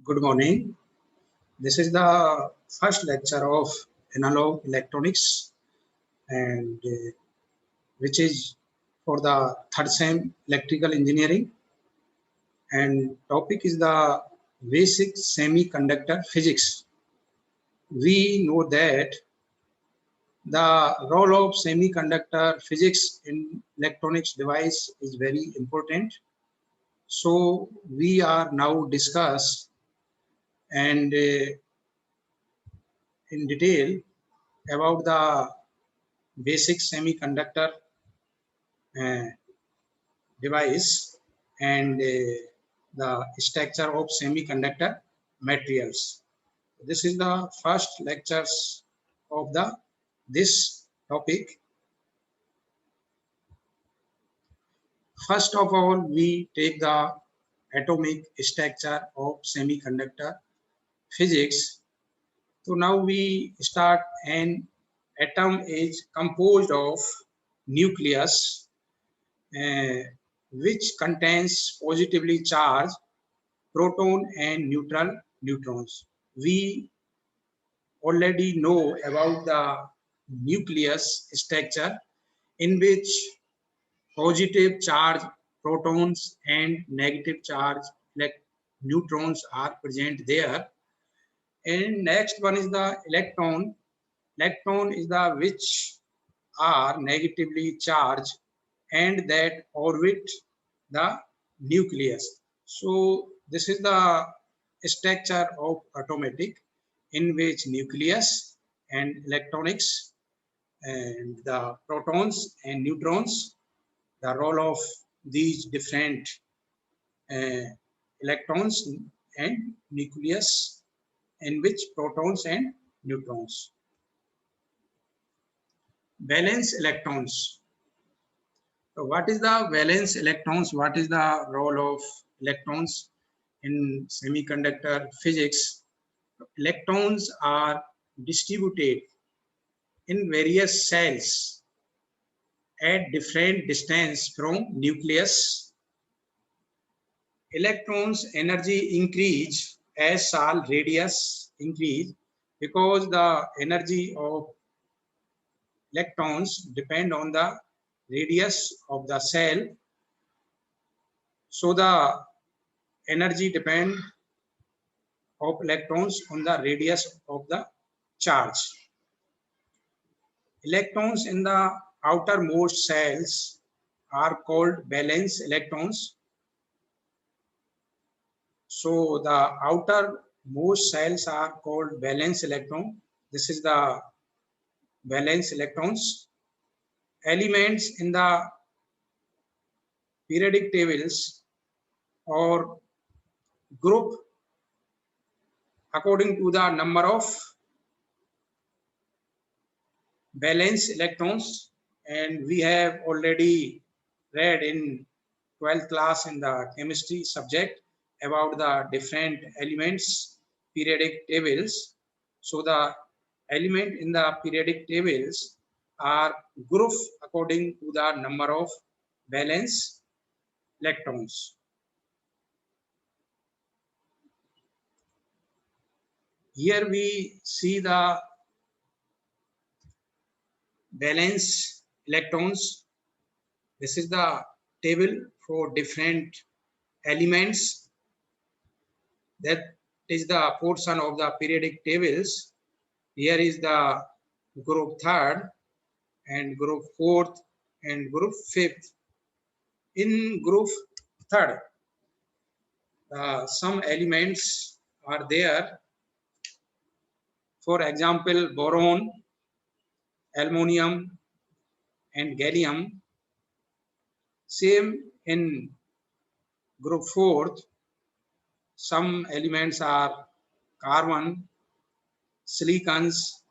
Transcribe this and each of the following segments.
Good morning. This is the first lecture of analog electronics and which is for the third sem electrical engineering, and topic is the basic semiconductor physics. We know that the role of semiconductor physics in electronics device is very important. So we are now discuss and in detail about the basic semiconductor uh, device and the structure of semiconductor materials. This is the first lectures of the this topic. First of all, we take the atomic structure of semiconductor physics. So now we start. An atom is composed of nucleus, uh, which contains positively charged proton and neutral neutrons. We already know about the nucleus structure, in which positive charge protons and negative charge like neutrons are present there. And next one is the electron. Electron is the which are negatively charged and that orbit the nucleus. So this is the structure of atomic, in which nucleus and electronics and the protons and neutrons, the role of these different uh, electrons and nucleus, in which protons and neutrons. Valence electrons. So what is the valence electrons? What is the role of electrons in semiconductor physics? Electrons are distributed in various cells at different distance from nucleus. Electrons energy increase as cell radius increase, because the energy of electrons depend on the radius of the cell. So the energy depend of electrons on the radius of the charge. Electrons in the outermost cells are called valence electrons. So the outermost cells are called valence electron. This is the valence electrons. Elements in the periodic tables or group according to the number of valence electrons, and we have already read in 12th class in the chemistry subject about the different elements periodic tables. So the element in the periodic tables are grouped according to the number of valence electrons. Here we see the valence electrons. This is the table for different elements. That is the portion of the periodic tables. Here is the group third and group fourth and group fifth. In group third, some elements are there. For example, boron, aluminum, and gallium. Same in group fourth, some elements are carbon, silicons,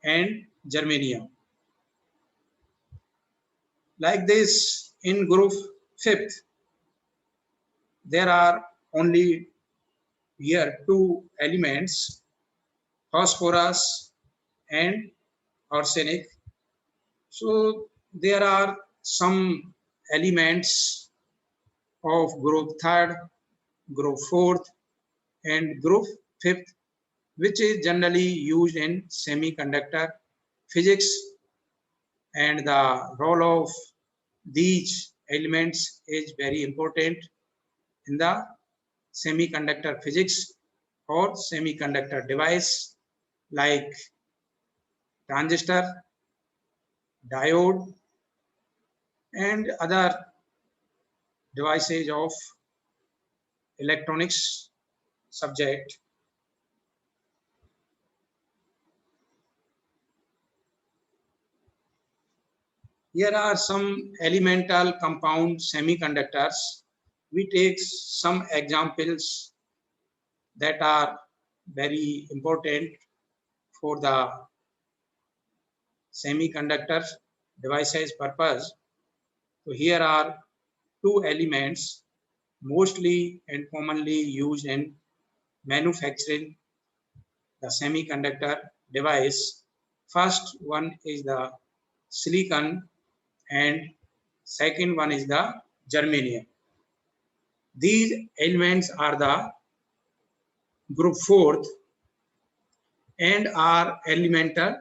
and germanium. Like this, in group fifth, there are only here two elements, phosphorus and arsenic. So there are some elements of group third, group fourth, And group fifth, which is generally used in semiconductor physics, and the role of these elements is very important in the semiconductor physics or semiconductor device like transistor, diode, and other devices of electronics subject. Here are some elemental compound semiconductors. We take some examples that are very important for the semiconductor devices purpose. So here are two elements mostly and commonly used in manufacturing the semiconductor device. First one is the silicon and second one is the germanium. These elements are the group fourth and are elemental.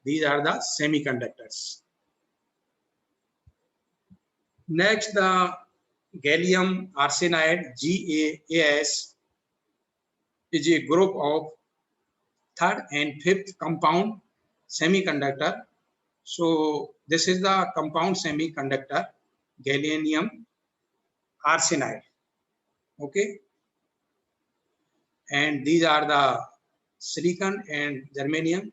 These are the semiconductors. Next, the gallium arsenide GaAs is a group of third and fifth compound semiconductor. So this is the compound semiconductor gallium arsenide. Okay, and these are the silicon and germanium,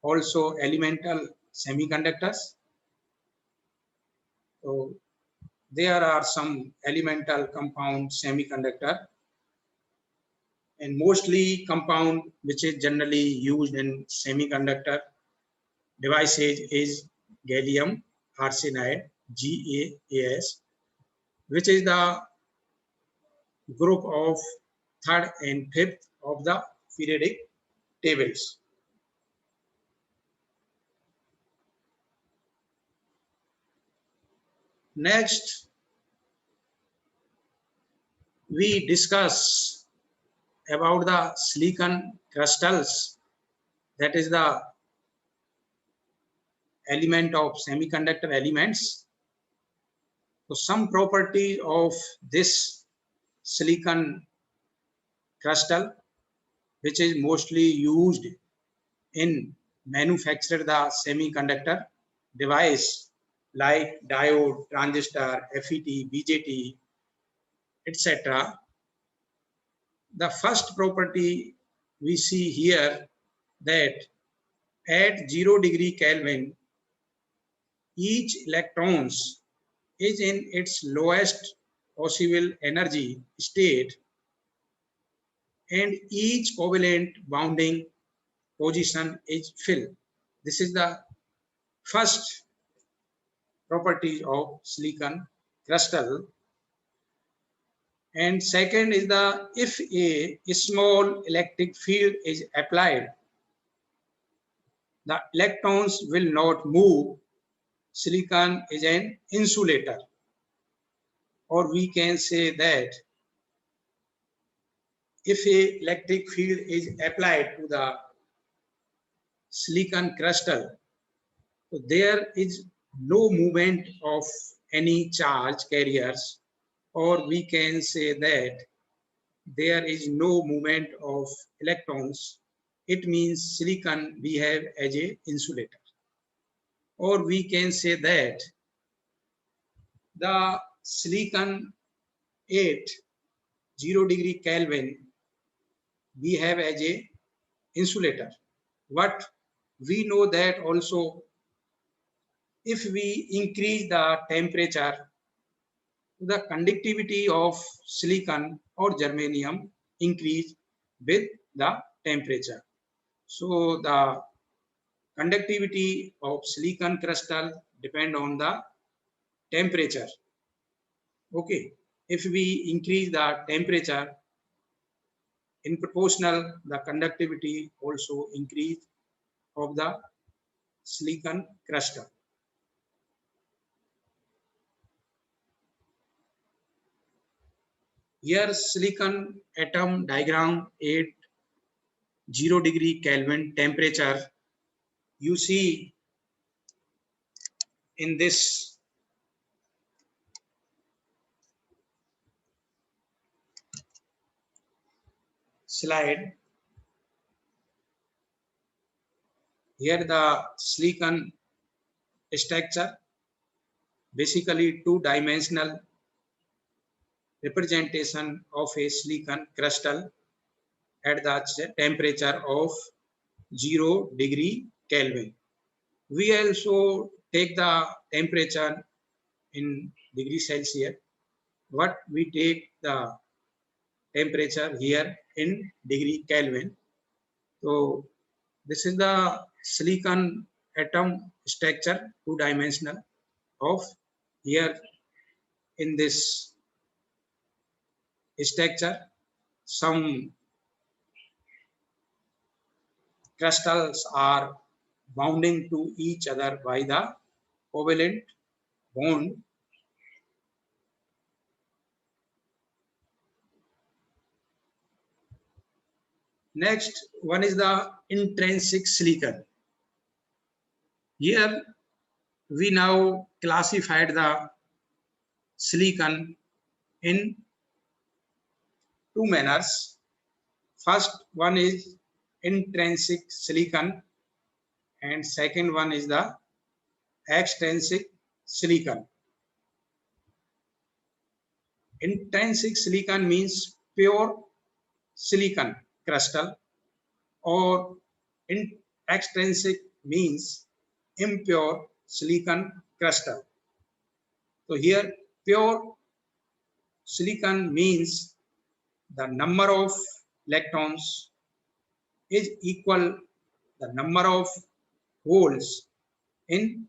also elemental semiconductors. So there are some elemental compound semiconductor, and mostly compound which is generally used in semiconductor devices is gallium arsenide GaAs, which is the group of third and fifth of the periodic tables. Next, we discuss about the silicon crystals, that is the element of semiconductor elements. So some property of this silicon crystal, which is mostly used in manufacture the semiconductor device like diode, transistor, FET, BJT, etc. The first property we see here that at 0 degree Kelvin, each electrons is in its lowest possible energy state and each covalent bonding position is filled. This is the first property of silicon crystal. And second is the if a small electric field is applied, the electrons will not move. Silicon is an insulator, or we can say that if a electric field is applied to the silicon crystal, so there is no movement of any charge carriers, or we can say that there is no movement of electrons. It means silicon behave as a insulator. Or we can say that the silicon at 0 degree Kelvin behave as a insulator. What we know that also if we increase the temperature, the conductivity of silicon or germanium increase with the temperature. So the conductivity of silicon crystal depend on the temperature. Okay, if we increase the temperature in proportional, the conductivity also increase of the silicon crystal. Here silicon atom diagram at 0 degree Kelvin temperature. You see in this slide, here the silicon structure, basically two-dimensional representation of a silicon crystal at the temperature of 0 degree Kelvin. We also take the temperature in degree Celsius, but we take the temperature here in degree Kelvin. So this is the silicon atom structure, two-dimensional of here in this structure. Some crystals are bounding to each other by the covalent bond. Next one is the intrinsic silicon. Here we now classified the silicon in two manners. First one is intrinsic silicon and second one is the extrinsic silicon. Intrinsic silicon means pure silicon crystal, or extrinsic means impure silicon crystal. So here pure silicon means the number of electrons is equal the number of holes in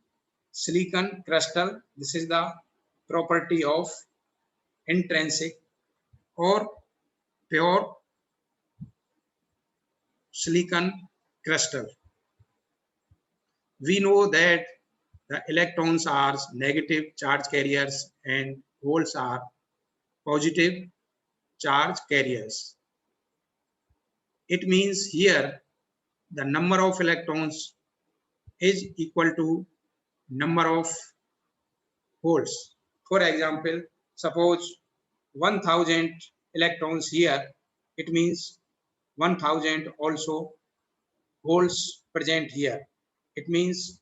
silicon crystal. This is the property of intrinsic or pure silicon crystal. We know that the electrons are negative charge carriers and holes are positive charge carriers. It means here the number of electrons is equal to number of holes. For example, suppose 1000 electrons here, it means 1000 also holes present here. It means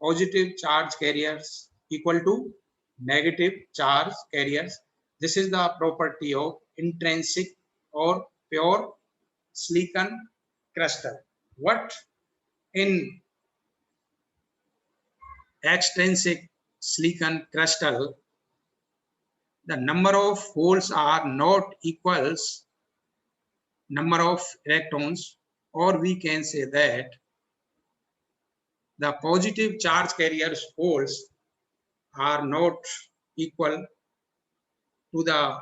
positive charge carriers equal to negative charge carriers. This is the property of intrinsic or pure silicon crystal. What in extrinsic silicon crystal, the number of holes are not equals number of electrons, or we can say that the positive charge carriers holes are not equal to the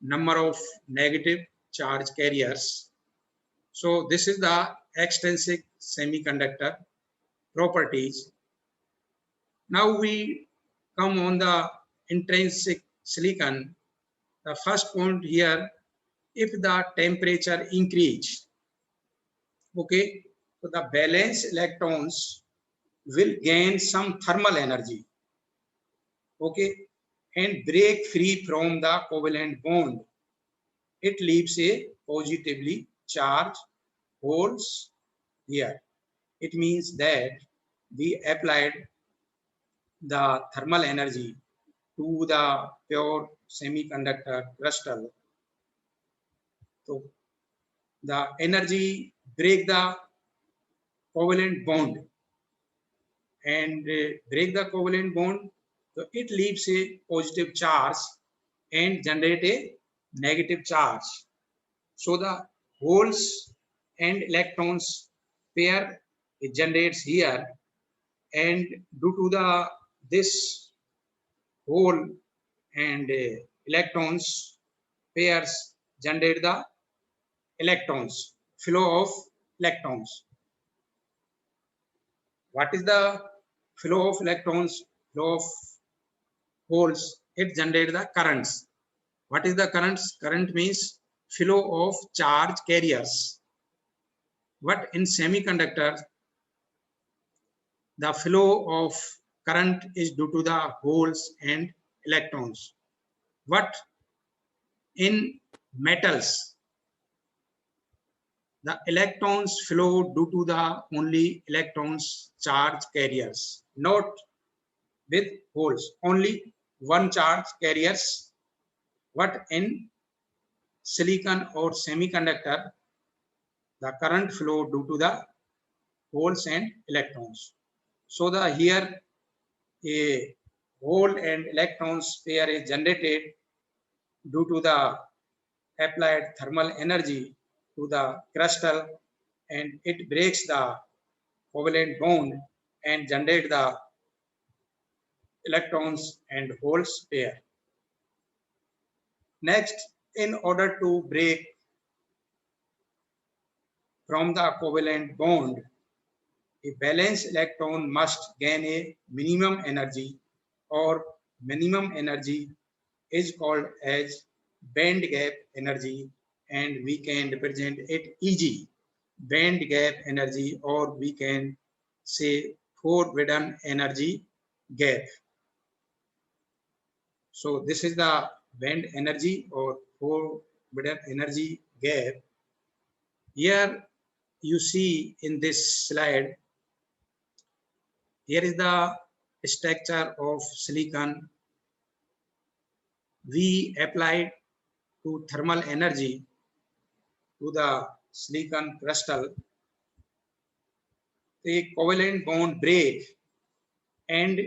number of negative charge carriers. So this is the extrinsic semiconductor properties. Now we come on the intrinsic silicon. The first point here, if the temperature increase, okay, so the valence electrons will gain some thermal energy, okay, and break free from the covalent bond. It leaves a positively charged holes here. It means that we applied the thermal energy to the pure semiconductor crystal. So the energy break the covalent bond and break the covalent bond. So it leaves a positive charge and generate a negative charge. So the holes and electrons pair it generates here, and due to the this hole and electrons pairs generate the electrons, flow of electrons. What is the flow of electrons, flow of holes? It generates the currents. What is the current? Current means flow of charge carriers. What in semiconductor, the flow of current is due to the holes and electrons. What in metals, the electrons flow due to the only electrons charge carriers, not with holes, only one charge carriers. What in silicon or semiconductor, the current flow due to the holes and electrons. So the here a hole and electrons pair is generated due to the applied thermal energy to the crystal, and it breaks the covalent bond and generate the electrons and holes pair. Next, in order to break from the covalent bond, a balanced electron must gain a minimum energy, or minimum energy is called as band gap energy, and we can represent it Eg, band gap energy, or we can say forbidden energy gap. So this is the band energy or forbidden energy gap. Here you see in this slide, here is the structure of silicon. We applied to thermal energy to the silicon crystal. The covalent bond break and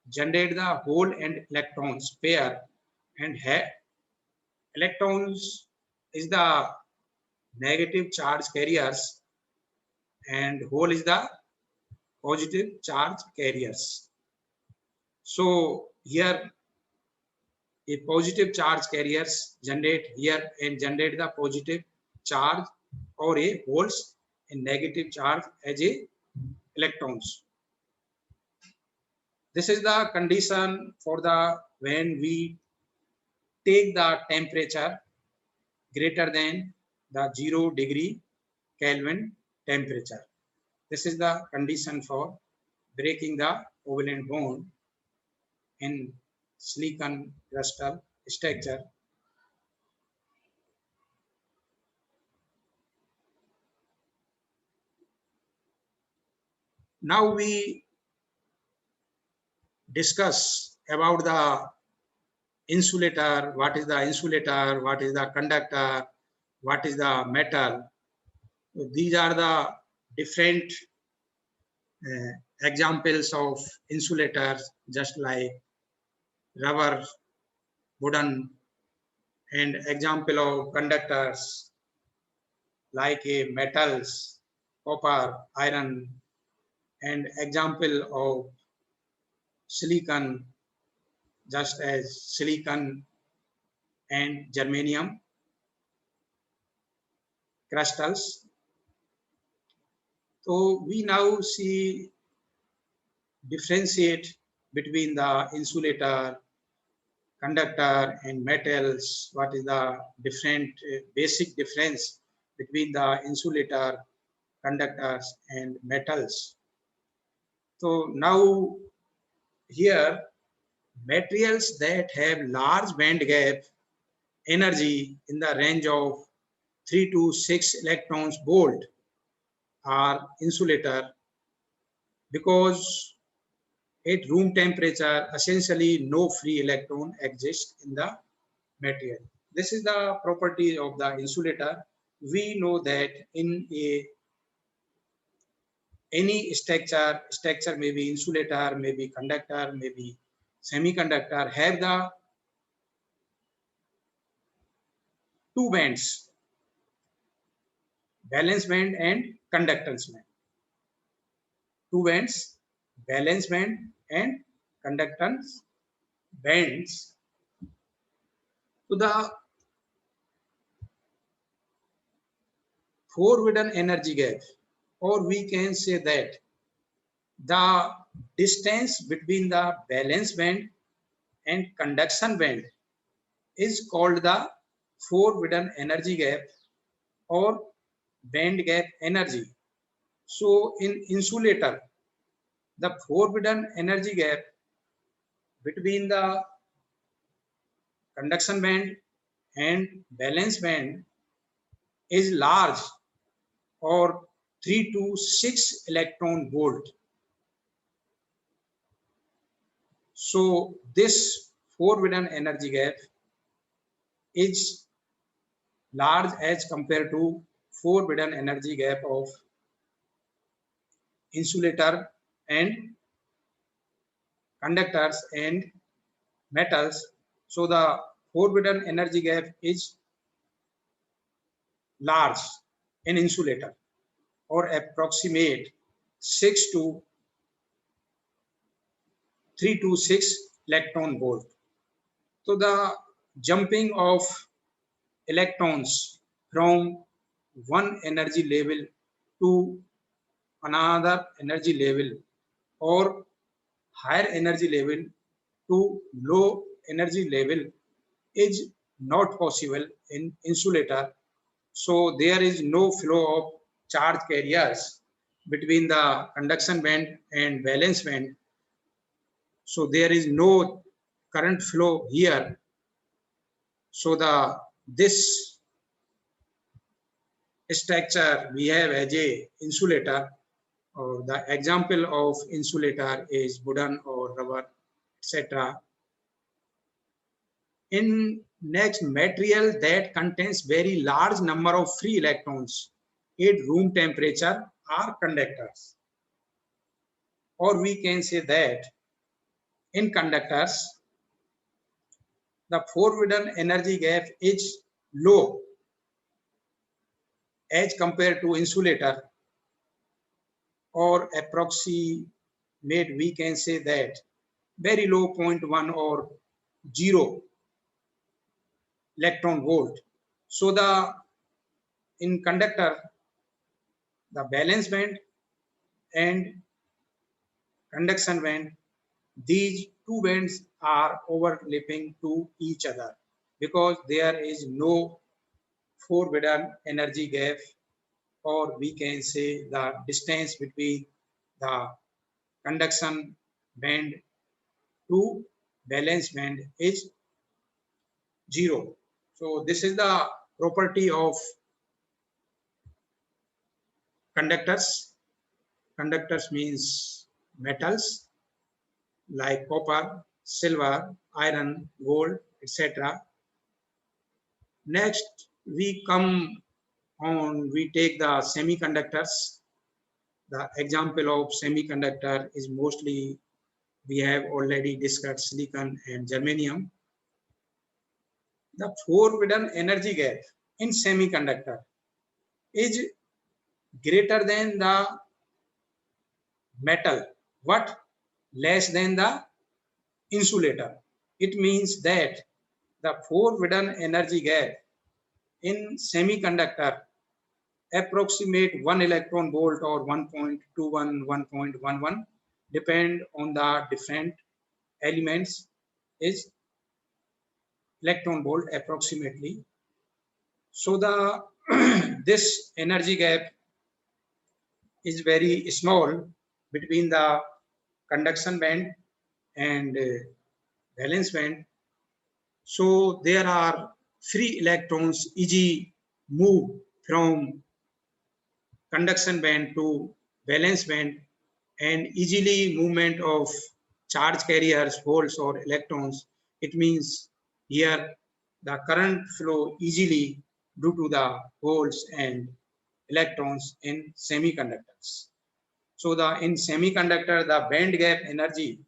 generate the hole and electrons pair, and electrons is the negative charge carriers and hole is the positive charge carriers. So here a positive charge carriers generate here and generate the positive charge, or a holes in negative charge as a electrons. This is the condition for the when we take the temperature greater than the 0 degree Kelvin temperature. This is the condition for breaking the covalent bond in silicon crystal structure. Now we discuss about the insulator. What is the insulator? What is the conductor? What is the metal? So these are the different examples of insulators, just like rubber, wooden, and example of conductors like a metals, copper, iron, and example of silicon, just as silicon and germanium crystals. So we now see differentiate between the insulator, conductor, and metals. What is the different basic difference between the insulator, conductors, and metals? So now here materials that have large band gap energy in the range of 3 to 6 electrons volt are insulator, because at room temperature essentially no free electron exists in the material. This is the property of the insulator. We know that in any structure may be insulator, maybe conductor, maybe semiconductor, have the two bands, valence band and conductance band. Two bands, valence band and conductance bands. So the forbidden energy gap, or we can say that the distance between the valence band and conduction band is called the forbidden energy gap or band gap energy. So in insulator, the forbidden energy gap between the conduction band and valence band is large or 3 to 6 electron volt. So this forbidden energy gap is large as compared to forbidden energy gap of insulator and conductors and metals. So the forbidden energy gap is large in insulator or approximate 6 to 3 to 6 electron volt. So the jumping of electrons from one energy level to another energy level or higher energy level to low energy level is not possible in insulator. So there is no flow of charge carriers between the conduction band and valence band. So there is no current flow here. So this structure we have as a insulator, or the example of insulator is wooden or rubber, etc. In next, material that contains very large number of free electrons at room temperature are conductors. Or we can say that in conductors, the forbidden energy gap is low as compared to insulator, or approximate we can say that very low 0.1 or 0 electron volt. So in conductor, the valence band and conduction band, these two bands are overlapping to each other because there is no forbidden energy gap, or we can say the distance between the conduction band to valence band is 0. So this is the property of conductors. Conductors means metals like copper, silver, iron, gold, etc. Next, we take the semiconductors. The example of semiconductor is mostly we have already discussed silicon and germanium. The forbidden energy gap in semiconductor is greater than the metal, but less than the insulator. It means that the forbidden energy gap in semiconductor approximate 1 electron volt or 1.21, 1.11 depend on the different elements is electron volt approximately. So the this energy gap is very small between the conduction band and valence band. So there are free electrons easy move from conduction band to valence band, and easily movement of charge carriers, holes or electrons. It means here the current flow easily due to the holes and electrons in semiconductors. So in semiconductor, the band gap energy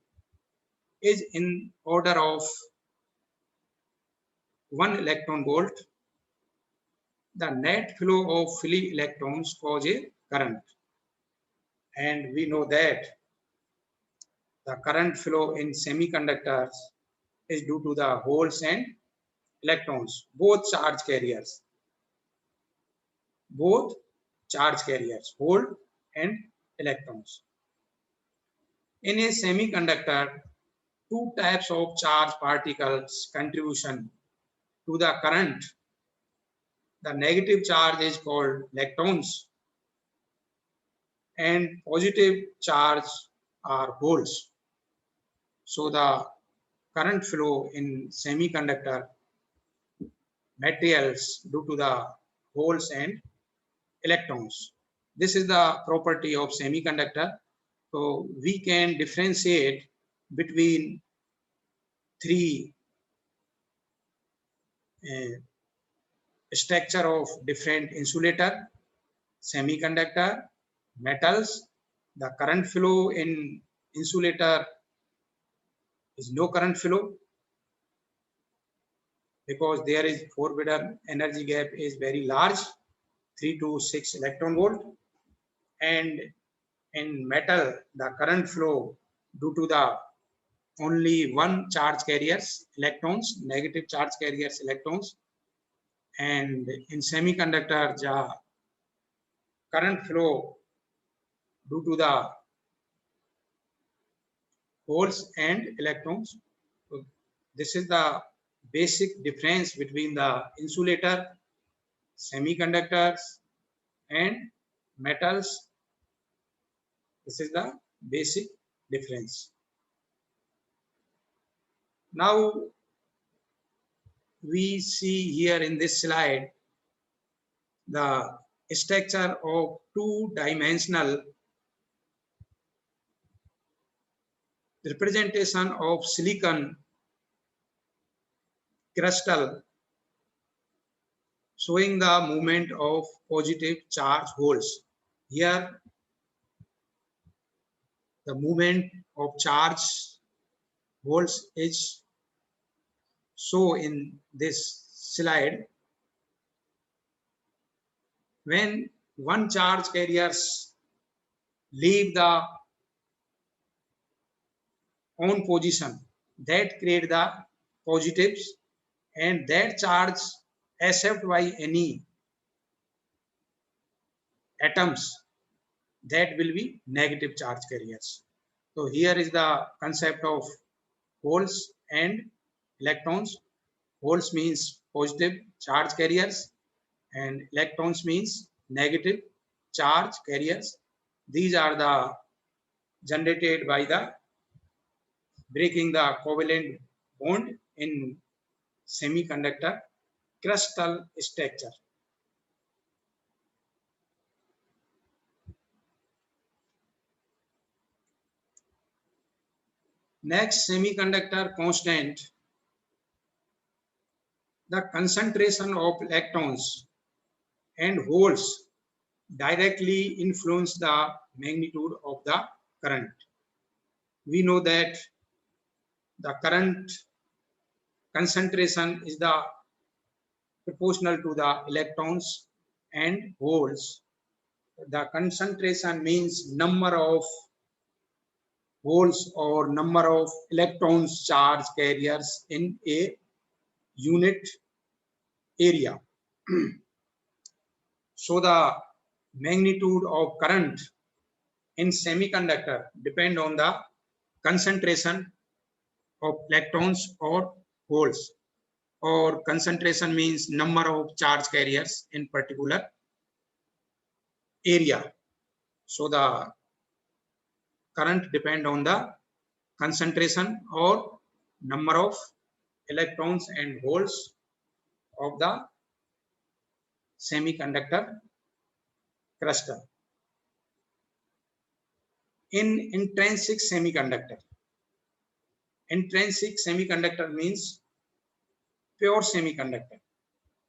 is in order of 1 electron volt. The net flow of free electrons causes current. And we know that the current flow in semiconductors is due to the holes and electrons, both charge carriers, hole and electrons. In a semiconductor, two types of charge particles contribution to the current, the negative charge is called leptons and positive charge are holes. So the current flow in semiconductor materials due to the holes and electrons. This is the property of semiconductor. So we can differentiate between three structure of different insulator, semiconductor, metals. The current flow in insulator is low current flow because there is forbidden energy gap is very large, 3 to 6 electron volt. And in metal, the current flow due to the only one charge carriers, electrons, negative charge carriers, electrons. And in semiconductor, the current flow due to the holes and electrons. So this is the basic difference between the insulator, semiconductors, and metals. This is the basic difference. Now we see here in this slide the structure of two-dimensional representation of silicon crystal showing the movement of positive charge holes. Here the movement of charge holes is shown in this slide. When one charge carriers leave the own position, that create the positives, and that charge accepted by any atoms, that will be negative charge carriers. So here is the concept of holes and electrons. Holes means positive charge carriers and electrons means negative charge carriers. These are the generated by the breaking the covalent bond in semiconductor crystal structure. Next, semiconductor constant. The concentration of electrons and holes directly influence the magnitude of the current. We know that the current concentration is the proportional to the electrons and holes. The concentration means number of holes or number of electrons charge carriers in a unit area. So the magnitude of current in semiconductor depend on the concentration of electrons or holes, or concentration means number of charge carriers in particular area. So the current depend on the concentration or number of electrons and holes of the semiconductor crystal. In intrinsic semiconductor means pure semiconductor,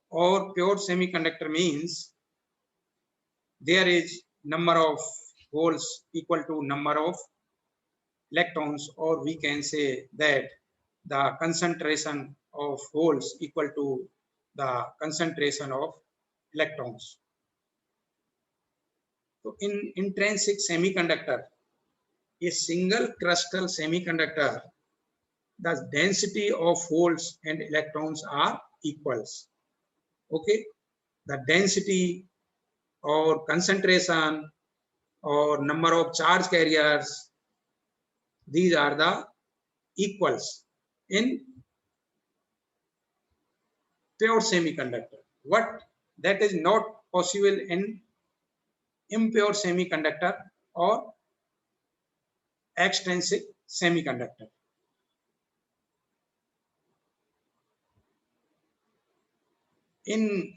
or pure semiconductor means there is number of holes equal to number of electrons, or we can say that the concentration of holes equal to the concentration of electrons. So in intrinsic semiconductor, a single crystal semiconductor, the density of holes and electrons are equals. Okay, the density or concentration or number of charge carriers, these are the equals in pure semiconductor. What that is not possible in impure semiconductor or extrinsic semiconductor. In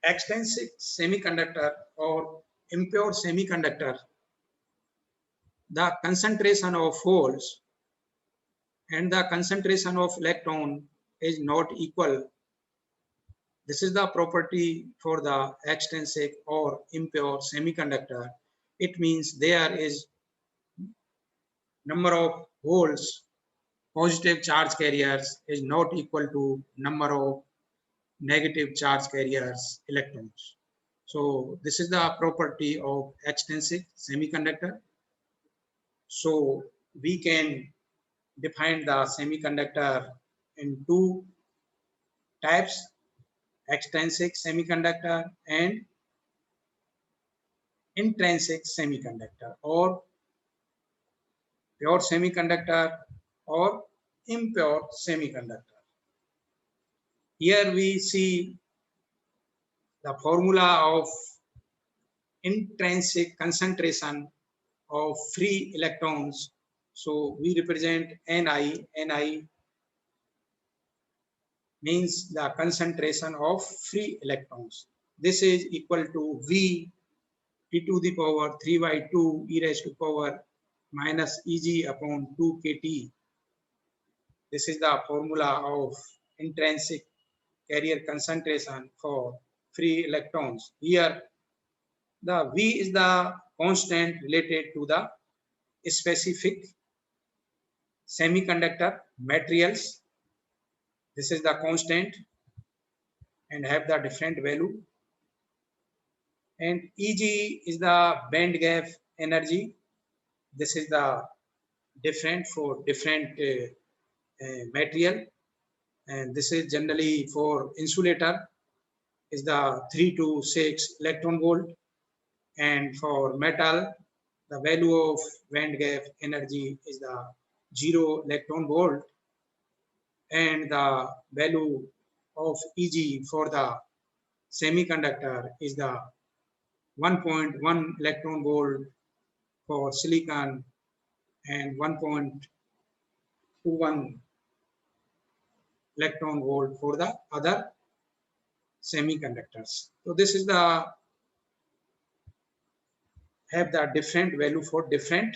extrinsic semiconductor or impure semiconductor, the concentration of holes and the concentration of electron is not equal. This is the property for the extrinsic or impure semiconductor. It means there is number of holes, positive charge carriers is not equal to number of negative charge carriers, electrons. So this is the property of extrinsic semiconductor. So we can define the semiconductor in two types: extrinsic semiconductor and intrinsic semiconductor, or pure semiconductor or impure semiconductor. Here we see the formula of intrinsic concentration of free electrons. So we represent Ni. Ni means the concentration of free electrons. This is equal to V t to the power 3 by 2 e raised to power minus Eg upon 2 kT. This is the formula of intrinsic carrier concentration for free electrons. Here the V is the constant related to the specific semiconductor materials. This is the constant and have the different value. And Eg is the band gap energy. This is the different for different material. And this is generally for insulator is the 3 to 6 electron volt. And for metal, the value of band gap energy is the 0 electron volt. And the value of Eg for the semiconductor is the 1.1 electron volt for silicon and 1.21 electron volt for the other semiconductors. So this is the have the different value for different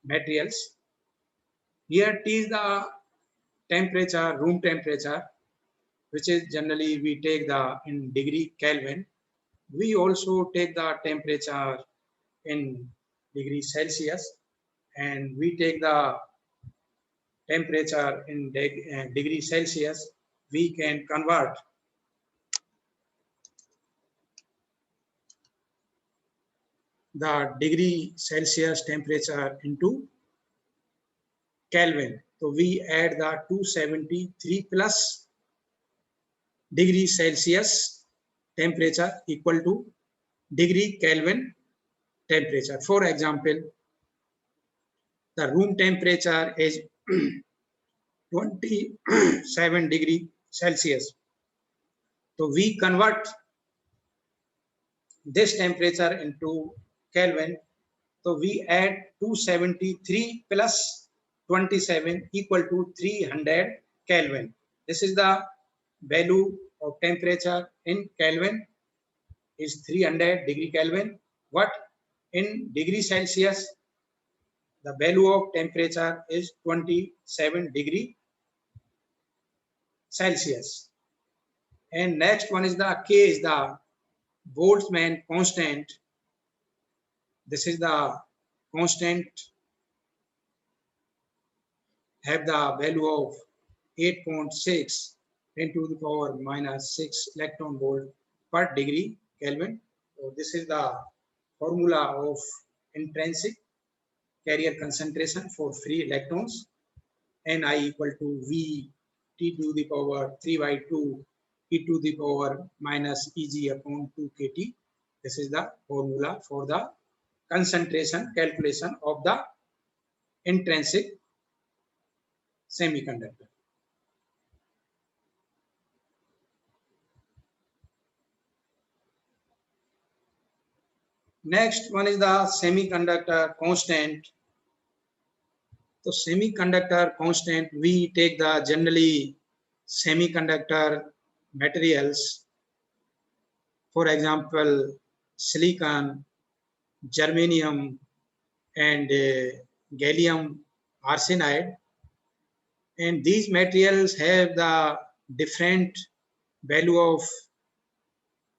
materials. Here T is the temperature, room temperature, which is generally we take the in degree Kelvin. We also take the temperature in degree Celsius, and we take the temperature in degree Celsius. We can convert the degree Celsius temperature into Kelvin. So we add the 273 plus degree Celsius temperature equal to degree Kelvin temperature. For example, the room temperature is 27 degree Celsius. So we convert this temperature into Kelvin. So we add 273 plus 27 equal to 300 Kelvin. This is the value of temperature in Kelvin is 300 degree Kelvin. What in degree Celsius? The value of temperature is 27 degree Celsius. And next one is the K is the Boltzmann constant. This is the constant have the value of 8.6 10 to the power minus 6 electron volt per degree Kelvin. So this is the formula of intrinsic carrier concentration for free electrons. Ni equal to V t to the power 3 by 2 e to the power minus Eg upon 2 kT. This is the formula for the concentration calculation of the intrinsic semiconductor. Next one is the semiconductor constant. So semiconductor constant, we take the generally semiconductor materials, for example, silicon, germanium, and gallium arsenide. And these materials have the different value of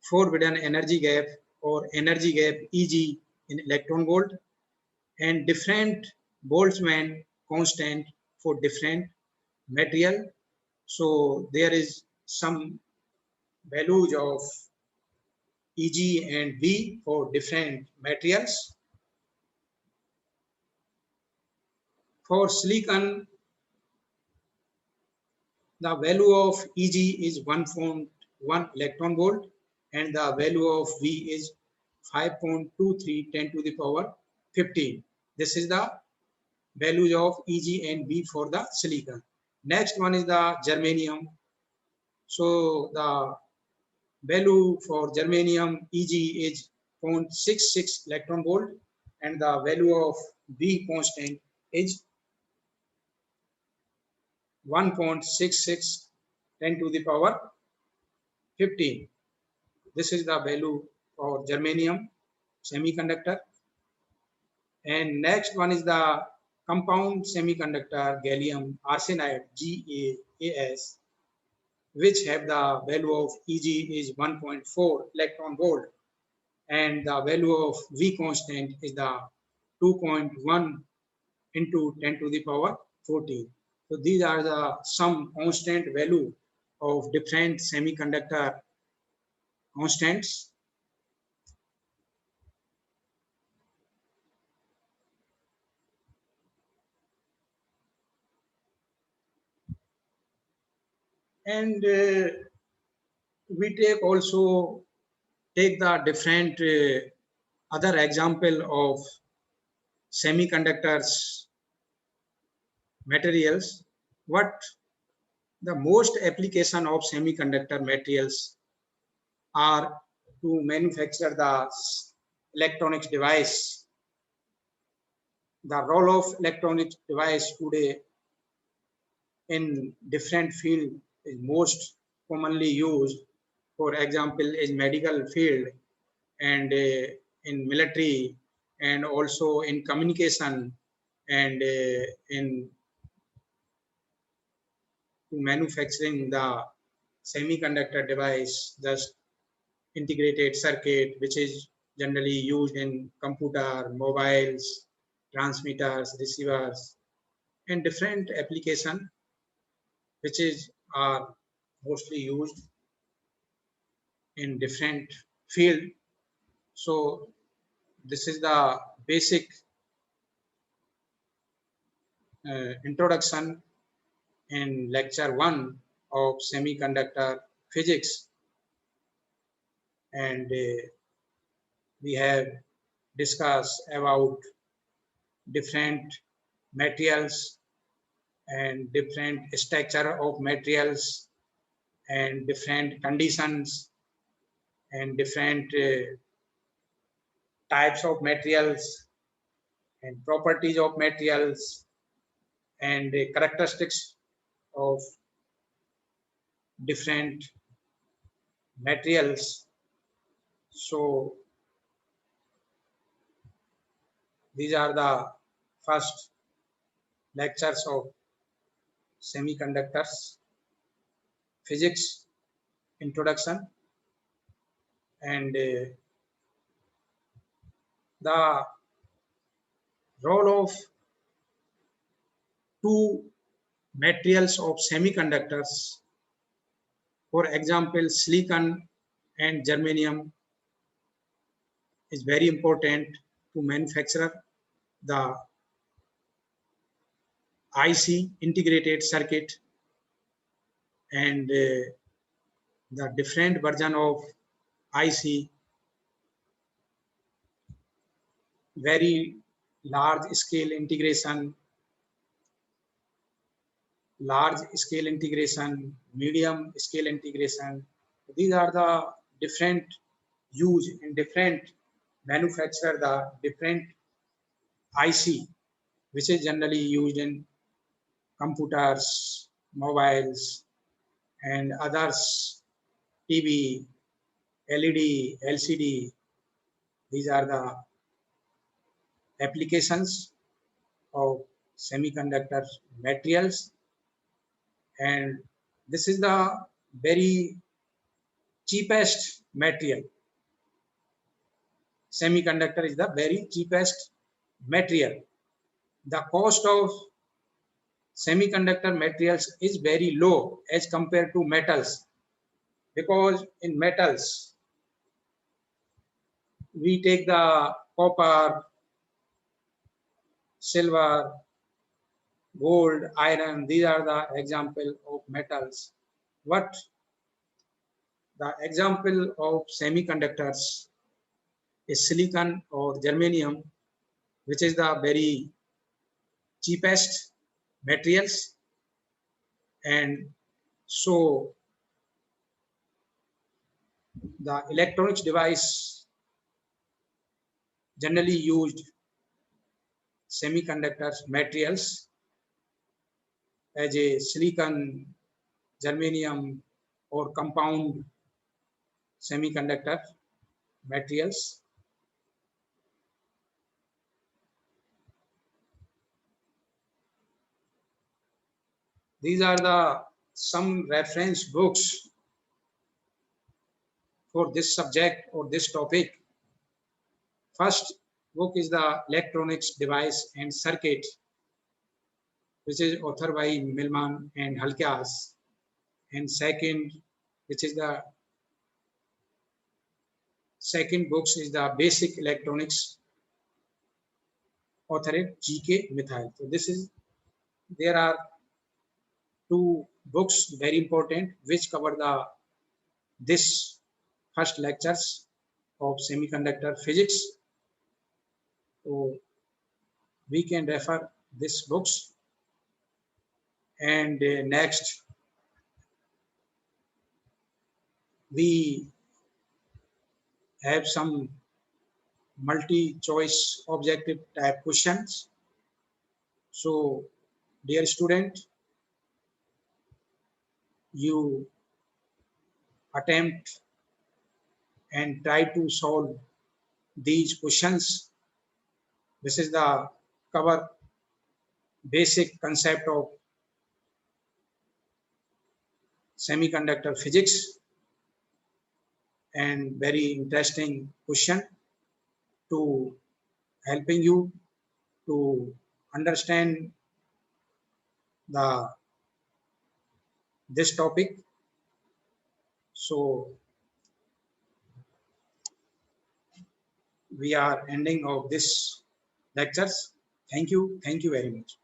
forbidden energy gap or energy gap Eg in electron volt, and different Boltzmann constant for different material. So there is some values of Eg and V for different materials. For silicon, the value of Eg is 1.1 electron volt and the value of V is 5.23 10 to the power 15. This is the values of Eg and V for the silicon. Next one is the germanium. So the value for germanium Eg is 0.66 electron volt and the value of V constant is 1.66 10 to the power 15. This is the value for germanium semiconductor. And next one is the compound semiconductor gallium arsenide GaAs, which have the value of Eg is 1.4 electron volt and the value of V constant is the 2.1 into 10 to the power 14. So these are the some constant value of different semiconductor constants. And we take also take the different other example of semiconductors materials. What the most application of semiconductor materials are to manufacture the electronics device. The role of electronic device today in different field is most commonly used. For example, is medical field and in military and also in communication and in manufacturing the semiconductor device, thus integrated circuit, which is generally used in computer, mobiles, transmitters, receivers, and different application, which is are mostly used in different field. So this is the basic introduction in lecture 1 of semiconductor physics, and we have discussed about different materials and different structure of materials and different conditions and different types of materials and properties of materials and characteristics of different materials. So these are the first lectures of semiconductors physics introduction, and the role of two materials of semiconductors, for example silicon and germanium, is very important to manufacture the IC integrated circuit, and the different version of IC, very large scale integration, medium scale integration. These are the different use in different manufacture the different IC, which is generally used in computers, mobiles, and others, TV, LED, LCD. These are the applications of semiconductor materials, and this is the very cheapest material. Semiconductor is the very cheapest material. The cost of semiconductor materials is very low as compared to metals, because in metals we take the copper, silver, gold, iron. These are the example of metals. What the example of semiconductors is silicon or germanium, which is the very cheapest materials. And so the electronics device generally used semiconductor materials as a silicon, germanium, or compound semiconductor materials. These are the some reference books for this subject or this topic. First book is the Electronics Device and Circuit, which is authored by Millman and Halkias. And second, which is the second books is the Basic Electronics, authored G.K. Mithal. So this is, there are two books very important which cover the this first lectures of semiconductor physics. So we can refer these books. And next, we have some multi-choice objective type questions. So, dear student, you attempt and try to solve these questions. This is the cover basic concept of semiconductor physics, and very interesting question to helping you to understand the this topic. So we are ending of this lectures. Thank you very much.